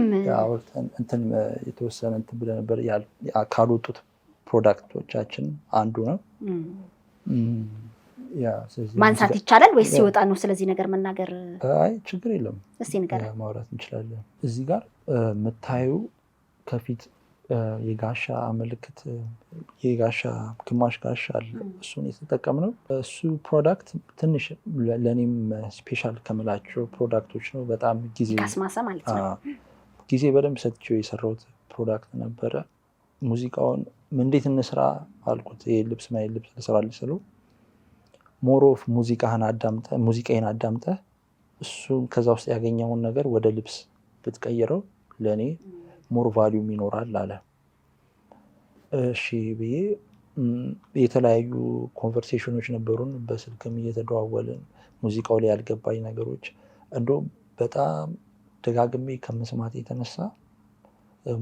እንትን የተወሰነ እንትን ብለህ ነበር ካልወጡት ፕሮዳክቶቻችን አንዱ ነው። ማንሳት ይቻላል ወይስ ሲወጣ ነው ስለዚህ ነገር መናገር? አይ ችግር የለም፣ እስቲ ንገረን። ማውራት እንችላለን። እዚህ ጋር የምታዩ ከፊት የጋሻ ምልክት የጋሻ ግማሽ ጋሻ አለ። እሱን የተጠቀምነው እሱ ፕሮዳክት ትንሽ ለእኔም ስፔሻል ከምላቸው ፕሮዳክቶች ነው። በጣም ካስማሰ ማለት ነው። ጊዜ በደንብ ሰጥቼው የሰራሁት ፕሮዳክት ነበረ። ሙዚቃውን እንዴት እንስራ አልኩት። ይሄ ልብስ ልስራልህ ስለው ሞሮፍ ሙዚቃዬን አዳምጠህ እሱ ከዛ ውስጥ ያገኘውን ነገር ወደ ልብስ ብትቀይረው ለእኔ ሞር ቫሊዩም ይኖራል አለ። እሺ ብዬ የተለያዩ ኮንቨርሴሽኖች ነበሩን፣ በስልክም እየተደዋወልን ሙዚቃው ላይ ያልገባኝ ነገሮች እንደውም በጣም ደጋግሜ ከመስማት የተነሳ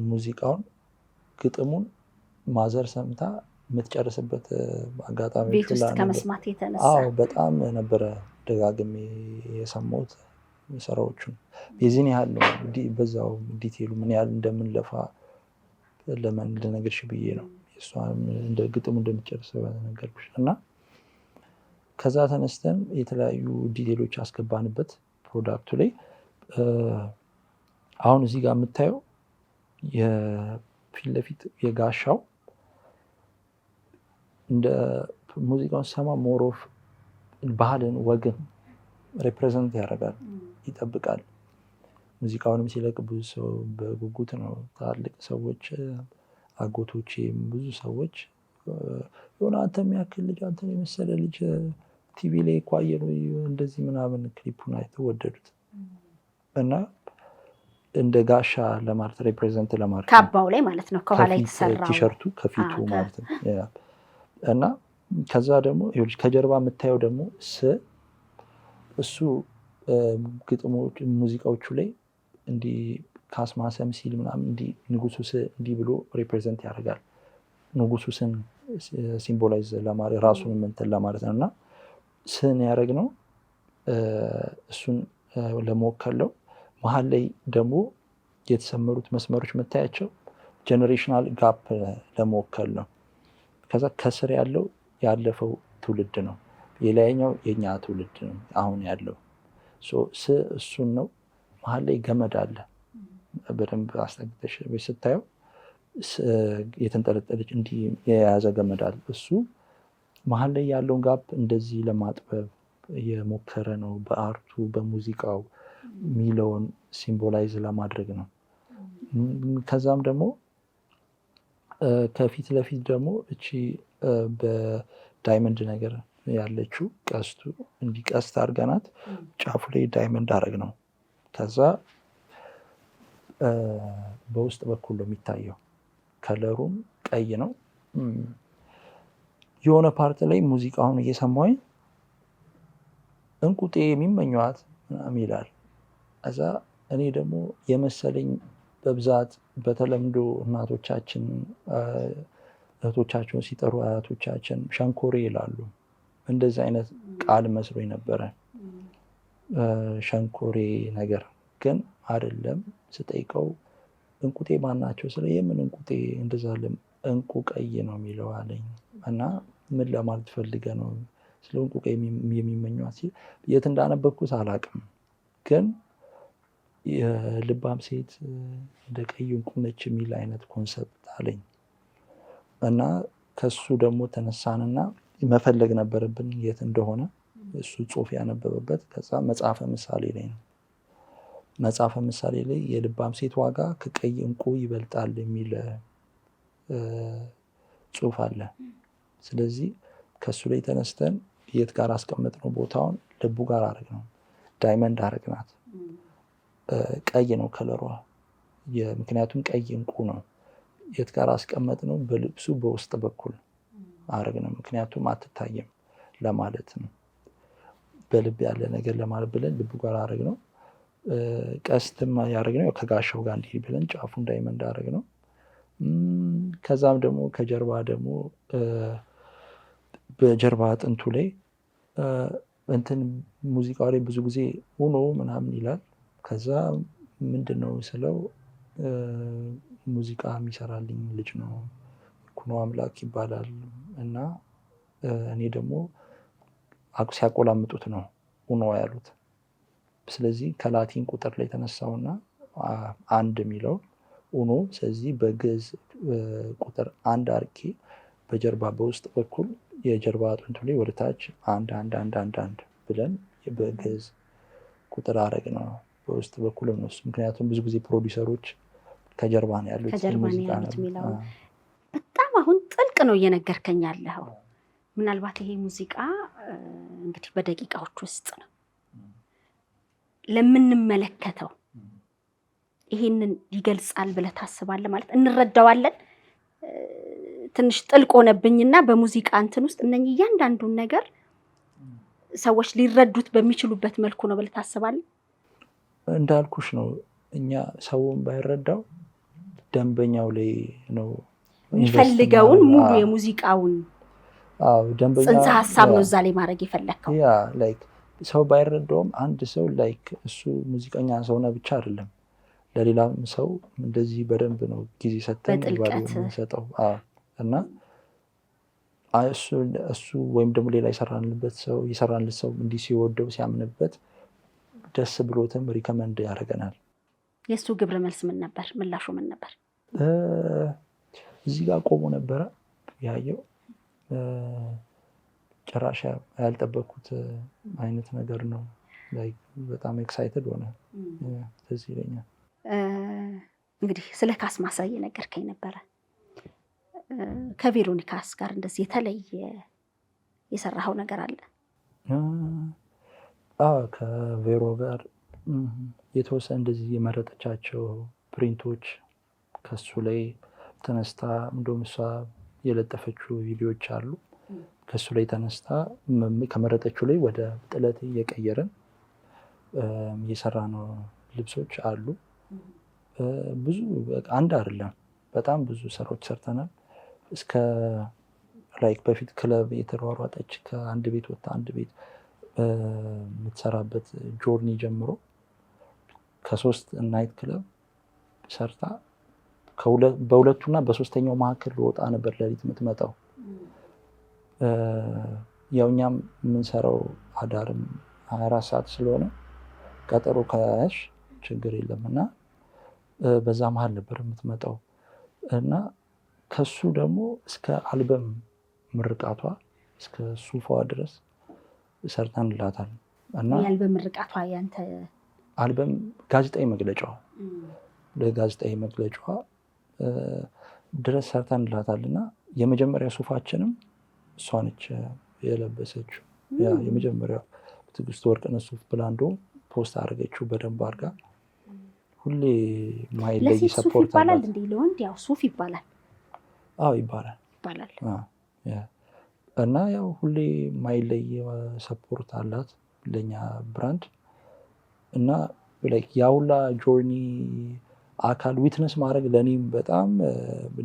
ሙዚቃውን ግጥሙን ማዘር ሰምታ የምትጨርስበት አጋጣሚ ቤት ውስጥ ከመስማት የተነሳ በጣም ነበረ ደጋግሜ የሰማሁት ስራዎቹን። የዚህን ያህል ነው በዛው ዲቴሉ ምን ያህል እንደምንለፋ ለምን ልነግርሽ ብዬ ነው። እሷም እንደ ግጥሙ እንደምትጨርሰው ነገርኩሽ። እና ከዛ ተነስተን የተለያዩ ዲቴሎች አስገባንበት ፕሮዳክቱ ላይ። አሁን እዚህ ጋር የምታየው የፊት ለፊት የጋሻው እንደ ሙዚቃውን ሰማ ሞሮፍ ባህልን ወግን ሪፕሬዘንት ያደርጋል፣ ይጠብቃል። ሙዚቃውንም ሲለቅ ብዙ ሰው በጉጉት ነው። ታላቅ ሰዎች አጎቶቼም ብዙ ሰዎች የሆነ አንተ የሚያክል ልጅ አንተን የመሰለ ልጅ ቲቪ ላይ እኮ አየነው እንደዚህ ምናምን ክሊፑን አይተው ወደዱት። እና እንደ ጋሻ ለማለት ሪፕሬዘንት ለማለት ካባው ላይ ማለት ነው፣ ከኋላ የተሰራው ቲሸርቱ ከፊቱ ማለት ነው። እና ከዛ ደግሞ ይኸውልሽ ከጀርባ የምታየው ደግሞ እሱ ግጥሞች ሙዚቃዎቹ ላይ እንዲህ ካስማሰም ሲል ምናምን እንዲህ ንጉሱ እንዲህ ብሎ ሪፕሬዘንት ያደርጋል። ንጉሱን ሲምቦላይዝ ለማድረግ ራሱን እንትን ለማለት ነው። እና ስን ያደረግነው እሱን ለመወከለው መሀል ላይ ደግሞ የተሰመሩት መስመሮች የምታያቸው ጀኔሬሽናል ጋፕ ለመወከል ነው። ከዛ ከስር ያለው ያለፈው ትውልድ ነው፣ የላይኛው የኛ ትውልድ ነው አሁን ያለው። እሱን ነው። መሀል ላይ ገመድ አለ። በደንብ አስጠግተሽ ስታየው የተንጠለጠለች እንዲህ የያዘ ገመድ አለ። እሱ መሀል ላይ ያለውን ጋፕ እንደዚህ ለማጥበብ የሞከረ ነው። በአርቱ በሙዚቃው ሚለውን ሲምቦላይዝ ለማድረግ ነው። ከዛም ደግሞ ከፊት ለፊት ደግሞ እቺ በዳይመንድ ነገር ያለችው ቀስቱ እንዲህ ቀስት አድርገናት ጫፉ ላይ ዳይመንድ አደረግ ነው። ከዛ በውስጥ በኩል ነው የሚታየው። ከለሩም ቀይ ነው። የሆነ ፓርት ላይ ሙዚቃውን እየሰማሁኝ እንቁጤ የሚመኘዋት ምናምን ይላል። እዛ እኔ ደግሞ የመሰለኝ በብዛት በተለምዶ እናቶቻችን እህቶቻቸውን ሲጠሩ አያቶቻችን ሸንኮሬ ይላሉ። እንደዚህ አይነት ቃል መስሎኝ ነበረ። ሸንኮሬ ነገር ግን አይደለም። ስጠይቀው እንቁጤ ማናቸው ስለ የምን እንቁጤ እንደዛ አለም እንቁ ቀይ ነው የሚለው አለኝ። እና ምን ለማለት ፈልገ ነው ስለ እንቁ ቀይ የሚመኟት ሲል የት እንዳነበብኩት አላውቅም፣ ግን የልባም ሴት እንደ ቀይ እንቁ ነች የሚል አይነት ኮንሰፕት አለኝ። እና ከሱ ደግሞ ተነሳንና መፈለግ ነበረብን የት እንደሆነ። እሱ ጽሑፍ ያነበበበት ከዛ መጽሐፈ ምሳሌ ላይ ነው። መጽሐፈ ምሳሌ ላይ የልባም ሴት ዋጋ ከቀይ እንቁ ይበልጣል የሚል ጽሑፍ አለ። ስለዚህ ከሱ ላይ ተነስተን የት ጋር አስቀመጥነው? ቦታውን ልቡ ጋር አደረግነው። ዳይመንድ አደረግናት። ቀይ ነው ከለሯ። ምክንያቱም ቀይ እንቁ ነው። የት ጋር አስቀመጥ ነው? በልብሱ በውስጥ በኩል አረግ ነው። ምክንያቱም አትታየም ለማለት ነው። በልብ ያለ ነገር ለማለት ብለን ልቡ ጋር አረግ ነው። ቀስትም ያደረግ ነው ከጋሻው ጋር እንዲህ ብለን ጫፉ እንዳይመንድ አረግ ነው። ከዛም ደግሞ ከጀርባ ደግሞ በጀርባ አጥንቱ ላይ እንትን ሙዚቃው ላይ ብዙ ጊዜ ኡኖ ምናምን ይላል። ከዛ ምንድን ነው ስለው ሙዚቃ የሚሰራልኝ ልጅ ነው ኩኖ አምላክ ይባላል እና እኔ ደግሞ ሲያቆላምጡት ነው ኡኖ ያሉት። ስለዚህ ከላቲን ቁጥር ላይ ተነሳውና አንድ የሚለው ኡኖ። ስለዚህ በግዕዝ ቁጥር አንድ አርኬ በጀርባ በውስጥ በኩል የጀርባ አጥንቱ ላይ ወደታች አንድ አንድ አንድ አንድ አንድ ብለን በግዕዝ ቁጥር አረግ ነው በውስጥ በኩል እነሱ። ምክንያቱም ብዙ ጊዜ ፕሮዲውሰሮች ከጀርባ ነው ያሉት የሚለው በጣም አሁን ጥልቅ ነው እየነገርከኝ ያለኸው። ምናልባት ይሄ ሙዚቃ እንግዲህ በደቂቃዎች ውስጥ ነው ለምንመለከተው ይሄንን ይገልጻል ብለህ ታስባለህ? ማለት እንረዳዋለን? ትንሽ ጥልቅ ሆነብኝና በሙዚቃ እንትን ውስጥ እነኚህ እያንዳንዱን ነገር ሰዎች ሊረዱት በሚችሉበት መልኩ ነው ብለህ ታስባለህ? እንዳልኩሽ ነው እኛ ሰውን ባይረዳው ደንበኛው ላይ ነው የሚፈልገውን ሙሉ የሙዚቃውን ጽንሰ ሀሳብ ነው እዛ ላይ ማድረግ የፈለግከው። ያ ላይክ ሰው ባይረዳውም አንድ ሰው ላይክ እሱ ሙዚቀኛ ሰውና ብቻ አይደለም ለሌላም ሰው እንደዚህ በደንብ ነው ጊዜ ሰጥተን ሰጠው እና እሱ ወይም ደግሞ ሌላ የሰራንለት ሰው እንዲህ ሲወደው ሲያምንበት ደስ ብሎትም ሪከመንድ ያደርገናል። የእሱ ግብረ መልስ ምን ነበር? ምላሹ ምን ነበር? እዚህ ጋር ቆሞ ነበረ ያየው። ጭራሽ ያልጠበቅኩት አይነት ነገር ነው። በጣም ኤክሳይትድ ሆነ። ስለዚህ ይለኛል። እንግዲህ ስለ ካስማሳ እየነገርከኝ ነበረ። ከቬሮኒካስ ጋር እንደዚህ የተለየ የሰራኸው ነገር አለ? ከቬሮ ጋር የተወሰነ እንደዚህ የመረጠቻቸው ፕሪንቶች ከሱ ላይ ተነስታ እንደውም እሷ የለጠፈችው ቪዲዮዎች አሉ። ከሱ ላይ ተነስታ ከመረጠችው ላይ ወደ ጥለት እየቀየረን የሰራ ነው ልብሶች አሉ። ብዙ አንድ አይደለም በጣም ብዙ ስራዎች ሰርተናል። እስከ ላይክ በፊት ክለብ የተሯሯጠች ከአንድ ቤት ወጣ አንድ ቤት የምትሰራበት ጆርኒ ጀምሮ ከ3 ናይት ክለብ ሰርታ በሁለቱና በሶስተኛው መካከል ወጣ ነበር ሌሊት የምትመጣው። ያው እኛም የምንሰራው አዳርም 24 ሰዓት ስለሆነ ቀጠሮ ከያሽ ችግር የለም እና በዛ መሀል ነበር የምትመጣው እና ከሱ ደግሞ እስከ አልበም ምርቃቷ እስከ ሱፏ ድረስ ሰርተንላታል። እና የአልበም ምርቃቷ ያንተ አልበም ጋዜጣዊ መግለጫዋ ለጋዜጣዊ መግለጫዋ ድረስ ሰርተንላታል እና የመጀመሪያ ሱፋችንም እሷ ነች የለበሰችው። የመጀመሪያው ትዕግስት ወርቅነህ ሱፍ ብላ እንደውም ፖስት አድርገችው በደንብ አድርጋ። ሁሌ ማይለይ ሰፖርት ይባላል እንዴ? ለወንድ ያው ሱፍ ይባላል። ይባላል። እና ያው ሁሌ ማይለይ ሰፖርት አላት ለኛ ብራንድ እና ላይክ ያውላ ጆርኒ አካል ዊትነስ ማድረግ ለኔም በጣም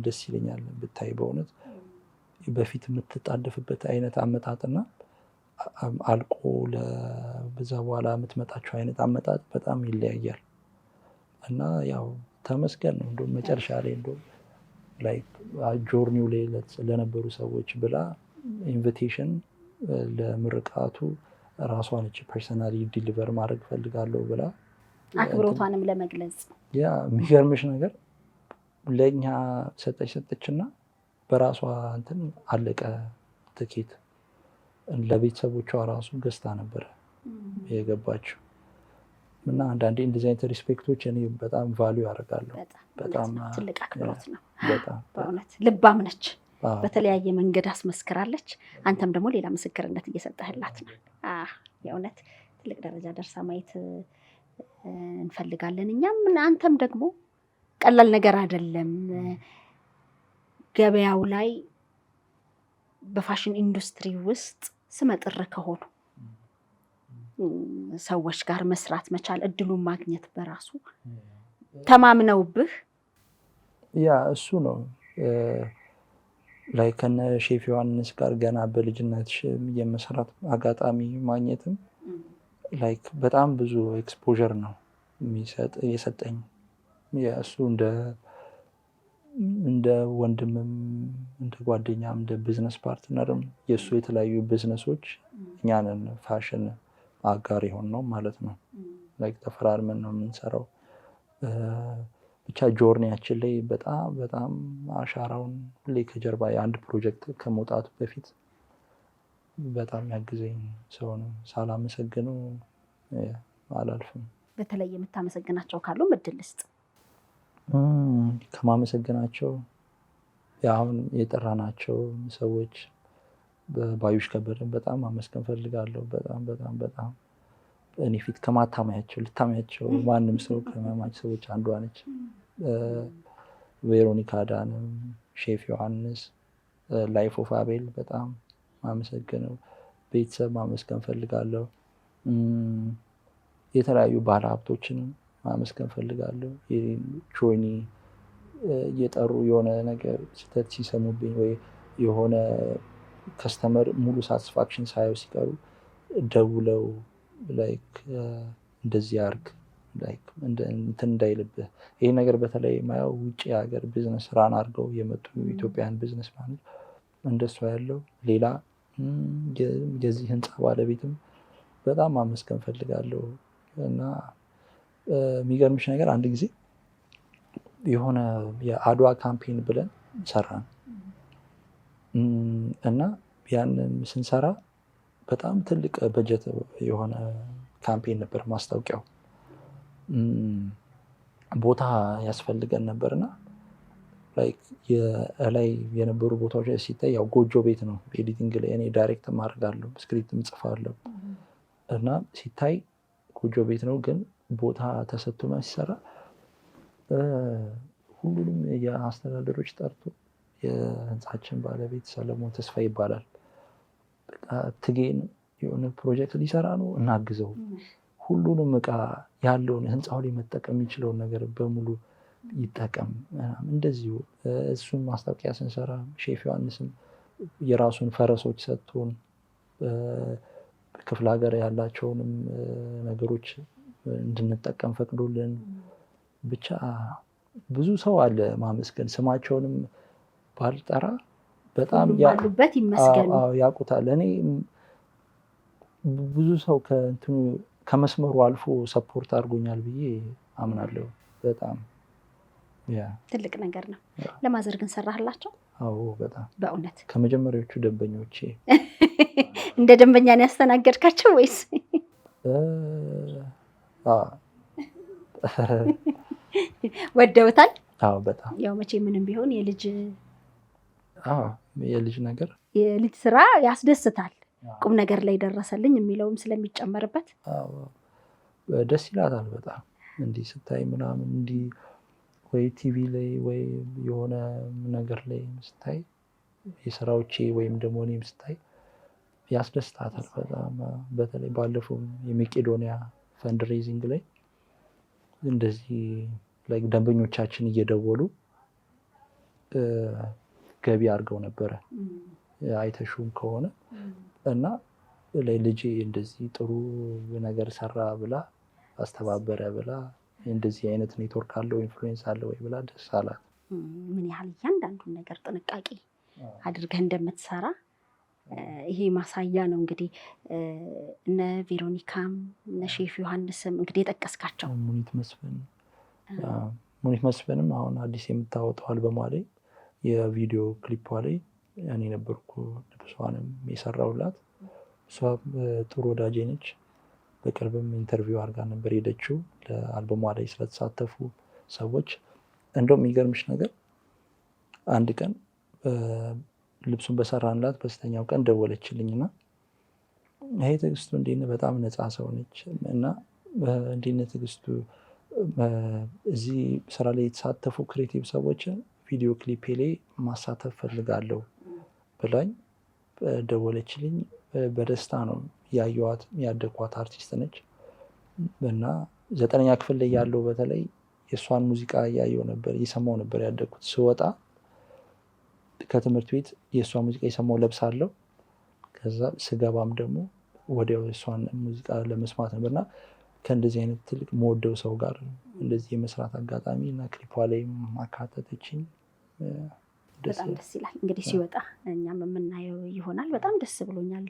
ደስ ይለኛል። ብታይ በእውነት በፊት የምትጣደፍበት አይነት አመጣጥና አልቆ በዛ በኋላ የምትመጣቸው አይነት አመጣጥ በጣም ይለያያል እና ያው ተመስገን ነው። እንደውም መጨረሻ ላይ እንደውም ላይክ ጆርኒው ላይ ለነበሩ ሰዎች ብላ ኢንቪቴሽን ለምርቃቱ ራሷ ነች ፐርሰናሊ ዲሊቨር ማድረግ ፈልጋለሁ ብላ አክብሮቷንም ለመግለጽ ያ የሚገርምሽ ነገር ለእኛ ሰጠችና በራሷ እንትን አለቀ ትኬት ለቤተሰቦቿ ራሱ ገዝታ ነበረ የገባችው። እና አንዳንዴ እንደዚህ አይነት ሪስፔክቶች እኔ በጣም ቫሊዩ ያደርጋለሁ። በጣም ትልቅ አክብሮት ነው በእውነት። ልባም ነች፣ በተለያየ መንገድ አስመስክራለች። አንተም ደግሞ ሌላ ምስክርነት እየሰጠህላት ነው። የእውነት ትልቅ ደረጃ ደርሳ ማየት እንፈልጋለን እኛም። አንተም ደግሞ ቀላል ነገር አይደለም። ገበያው ላይ በፋሽን ኢንዱስትሪ ውስጥ ስመጥር ከሆኑ ሰዎች ጋር መስራት መቻል እድሉን ማግኘት በራሱ ተማምነውብህ ያ እሱ ነው ላይ ከነ ሼፍ ዮሐንስ ጋር ገና በልጅነት የመስራት አጋጣሚ ማግኘትም ላይክ በጣም ብዙ ኤክስፖዠር ነው የሰጠኝ። እሱ እንደ ወንድምም እንደ ጓደኛም እንደ ቢዝነስ ፓርትነርም የእሱ የተለያዩ ቢዝነሶች እኛንን ፋሽን አጋር የሆን ነው ማለት ነው። ላይክ ተፈራርመን ነው የምንሰራው። ብቻ ጆርኒያችን ላይ በጣም በጣም አሻራውን ሁሌ ከጀርባ የአንድ ፕሮጀክት ከመውጣቱ በፊት በጣም ያግዘኝ ሰው ነው። ሳላመሰግነው አላልፍም። በተለይ የምታመሰግናቸው ካሉ እድል ልስጥ። ከማመሰግናቸው አሁን የጠራናቸው ሰዎች ባዩሽ ከበደን በጣም ማመስገን ፈልጋለሁ። በጣም በጣም በጣም እኔ ፊት ልታማያቸው ማንም ሰው ከመማች ሰዎች አንዷ ነች። ቬሮኒካ አዳንም፣ ሼፍ ዮሐንስ፣ ላይፍ ኦፍ አቤል በጣም ማመሰግነው። ቤተሰብ ማመስገን ፈልጋለሁ። የተለያዩ ባለሀብቶችን ማመስገን ፈልጋለሁ። ቾኒ እየጠሩ የሆነ ነገር ስህተት ሲሰሙብኝ ወይ የሆነ ከስተመር ሙሉ ሳቲስፋክሽን ሳየው ሲቀሩ ደውለው ላይክ እንደዚህ አርግ ላይክ እንትን እንዳይልብህ ይሄ ነገር በተለይ ማየው ውጭ ሀገር ቢዝነስ ራን አድርገው የመጡ ኢትዮጵያን ቢዝነስ ማለት እንደሱ ያለው ሌላ የዚህ ህንፃ ባለቤትም በጣም ማመስገን ፈልጋለሁ። እና የሚገርምሽ ነገር አንድ ጊዜ የሆነ የአድዋ ካምፔን ብለን ሰራን እና ያንን ስንሰራ በጣም ትልቅ በጀት የሆነ ካምፔን ነበር። ማስታወቂያው ቦታ ያስፈልገን ነበርና ላይ የነበሩ ቦታዎች ሲታይ ያው ጎጆ ቤት ነው። ኤዲቲንግ ላይ እኔ ዳይሬክት ማድረጋለሁ፣ ስክሪፕት ጽፋለሁ እና ሲታይ ጎጆ ቤት ነው። ግን ቦታ ተሰጥቶ ሲሰራ ሁሉንም የአስተዳደሮች ጠርቶ የህንፃችን ባለቤት ሰለሞን ተስፋ ይባላል። ትጌን የሆነ ፕሮጀክት ሊሰራ ነው እናግዘው፣ ሁሉንም እቃ ያለውን ህንፃው ላይ መጠቀም የሚችለውን ነገር በሙሉ ይጠቀም። እንደዚሁ እሱን ማስታወቂያ ስንሰራ ሼፍ ዮሐንስም የራሱን ፈረሶች ሰጥቶን ክፍለ ሀገር ያላቸውንም ነገሮች እንድንጠቀም ፈቅዶልን ብቻ ብዙ ሰው አለ ማመስገን። ስማቸውንም ባልጠራ በጣም ያሉበት ይመስገን ያውቁታል። እኔ ብዙ ሰው ከመስመሩ አልፎ ሰፖርት አድርጎኛል ብዬ አምናለሁ። በጣም ትልቅ ነገር ነው። ለማዘር ግን ሰራህላቸው? አዎ በጣም በእውነት ከመጀመሪያዎቹ ደንበኞቼ። እንደ ደንበኛ ነው ያስተናገድካቸው ወይስ? ወደውታል? አዎ በጣም ያው መቼ ምንም ቢሆን የልጅ ስራ ያስደስታል። ቁም ነገር ላይ ደረሰልኝ የሚለውም ስለሚጨመርበት ደስ ይላታል በጣም። እንዲህ ስታይ ምናምን እንዲህ ወይ ቲቪ ላይ ወይ የሆነ ነገር ላይ ስታይ የስራዎቼ ወይም ደግሞ እኔም ስታይ ያስደስታታል በጣም። በተለይ ባለፈው የመቄዶንያ ፈንድሬዚንግ ላይ እንደዚህ ደንበኞቻችን እየደወሉ ገቢ አድርገው ነበረ አይተሹም ከሆነ እና ልጄ እንደዚህ ጥሩ ነገር ሰራ ብላ አስተባበረ ብላ እንደዚህ አይነት ኔትወርክ አለው ኢንፍሉዌንስ አለው ወይ ብላ ደስ አላት። ምን ያህል እያንዳንዱን ነገር ጥንቃቄ አድርገህ እንደምትሰራ ይሄ ማሳያ ነው። እንግዲህ እነ ቬሮኒካም እነ ሼፍ ዮሐንስም እንግዲህ የጠቀስካቸው ሙኒት መስፍንም አሁን አዲስ የምታወጣው አልበሟ ላይ የቪዲዮ ክሊፕ ላይ እኔ ነበርኩ ልብሷንም የሰራውላት። እሷ ጥሩ ወዳጄ ነች። በቅርብም ኢንተርቪው አድርጋ ነበር ሄደችው ለአልበሟ ላይ ስለተሳተፉ ሰዎች። እንደውም የሚገርምሽ ነገር አንድ ቀን ልብሱን በሰራንላት በስተኛው ቀን ደወለችልኝና ይሄ ትዕግስቱ እንዴት በጣም ነፃ ሰው ነች እና እንዴት ትዕግስቱ እዚህ ስራ ላይ የተሳተፉ ክሬቲቭ ሰዎችን ቪዲዮ ክሊፔ ላይ ማሳተፍ ፈልጋለሁ ብላኝ ደወለችልኝ። በደስታ ነው ያየኋት። ያደግኳት አርቲስት ነች እና 9ኛ ክፍል ላይ ያለው በተለይ የእሷን ሙዚቃ እያየሁ ነበር እየሰማሁ ነበር ያደግኩት። ስወጣ ከትምህርት ቤት የእሷ ሙዚቃ የሰማሁ ለብሳለሁ። ከዛ ስገባም ደግሞ ወዲያው የእሷን ሙዚቃ ለመስማት ነበርና ከእንደዚህ አይነት ትልቅ መወደው ሰው ጋር እንደዚህ የመስራት አጋጣሚ እና ክሊፓ ላይ ማካተተችኝ በጣም ደስ ይላል። እንግዲህ ሲወጣ እኛም የምናየው ይሆናል። በጣም ደስ ብሎኛል።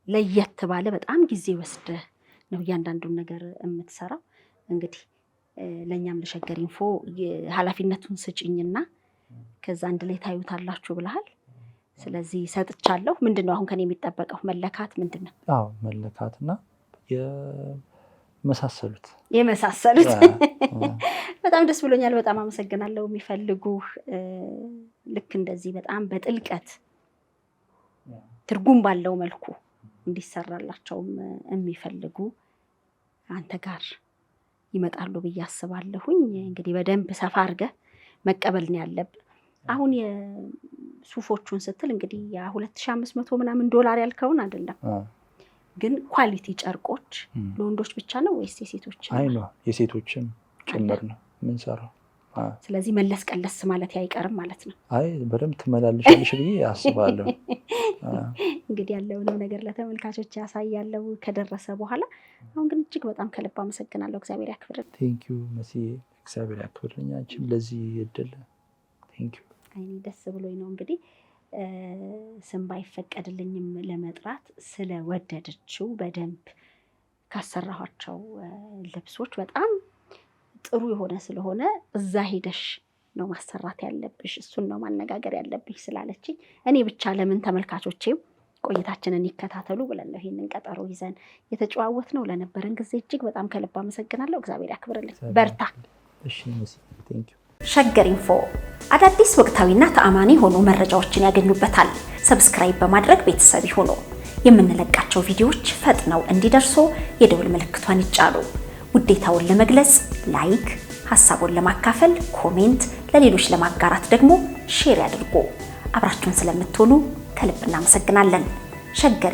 ለየት ባለ በጣም ጊዜ ወስደህ ነው እያንዳንዱን ነገር የምትሰራው። እንግዲህ ለእኛም ለሸገር ኢንፎ ኃላፊነቱን ስጭኝና ከዛ አንድ ላይ ታዩታላችሁ ብለሃል። ስለዚህ ሰጥቻለሁ። ምንድን ነው አሁን ከኔ የሚጠበቀው? መለካት ምንድን ነው? አዎ መለካትና የመሳሰሉት በጣም ደስ ብሎኛል። በጣም አመሰግናለሁ። የሚፈልጉ ልክ እንደዚህ በጣም በጥልቀት ትርጉም ባለው መልኩ እንዲሰራላቸውም የሚፈልጉ አንተ ጋር ይመጣሉ ብዬ አስባለሁኝ። እንግዲህ በደንብ ሰፋ አድርገህ መቀበል ነው ያለብን። አሁን የሱፎቹን ስትል እንግዲህ $2500 ምናምን ያልከውን አይደለም ግን ኳሊቲ ጨርቆች ለወንዶች ብቻ ነው ወይስ የሴቶች? አይ ነው የሴቶችም ጭምር ነው የምንሰራው። ስለዚህ መለስ ቀለስ ማለት አይቀርም ማለት ነው። አይ በደንብ ትመላለሻለሽ ብዬ አስባለሁ። እንግዲህ ያለውንም ነገር ለተመልካቾች ያሳያለው ከደረሰ በኋላ። አሁን ግን እጅግ በጣም ከልብ አመሰግናለሁ። እግዚአብሔር ያክብርልኝ። ቴንኪዩ መሲ፣ እግዚአብሔር ያክብርልኝ አንቺም ለዚህ እድል ቴንኪዩ። እኔ ደስ ብሎኝ ነው እንግዲህ ስም ባይፈቀድልኝም ለመጥራት ስለወደደችው በደንብ ካሰራኋቸው ልብሶች በጣም ጥሩ የሆነ ስለሆነ እዛ ሄደሽ ነው ማሰራት ያለብሽ፣ እሱን ነው ማነጋገር ያለብሽ ስላለችኝ እኔ ብቻ ለምን ተመልካቾቼም ቆይታችንን ይከታተሉ ብለን ነው ይሄንን ቀጠሮ ይዘን የተጨዋወት ነው። ለነበረን ጊዜ እጅግ በጣም ከልብ አመሰግናለሁ። እግዚአብሔር ያክብርልኝ። በርታ። እሺ መሲ ቴንኪዩ። ሸገር ኢንፎ አዳዲስ ወቅታዊና ተአማኒ የሆኑ መረጃዎችን ያገኙበታል። ሰብስክራይብ በማድረግ ቤተሰብ ይሁኑ። የምንለቃቸው ቪዲዮዎች ፈጥነው እንዲደርሱ የደውል ምልክቷን ይጫኑ። ውዴታውን ለመግለጽ ላይክ፣ ሐሳቡን ለማካፈል ኮሜንት፣ ለሌሎች ለማጋራት ደግሞ ሼር ያድርጉ። አብራችሁን ስለምትሆኑ ከልብ እናመሰግናለን። ሸገር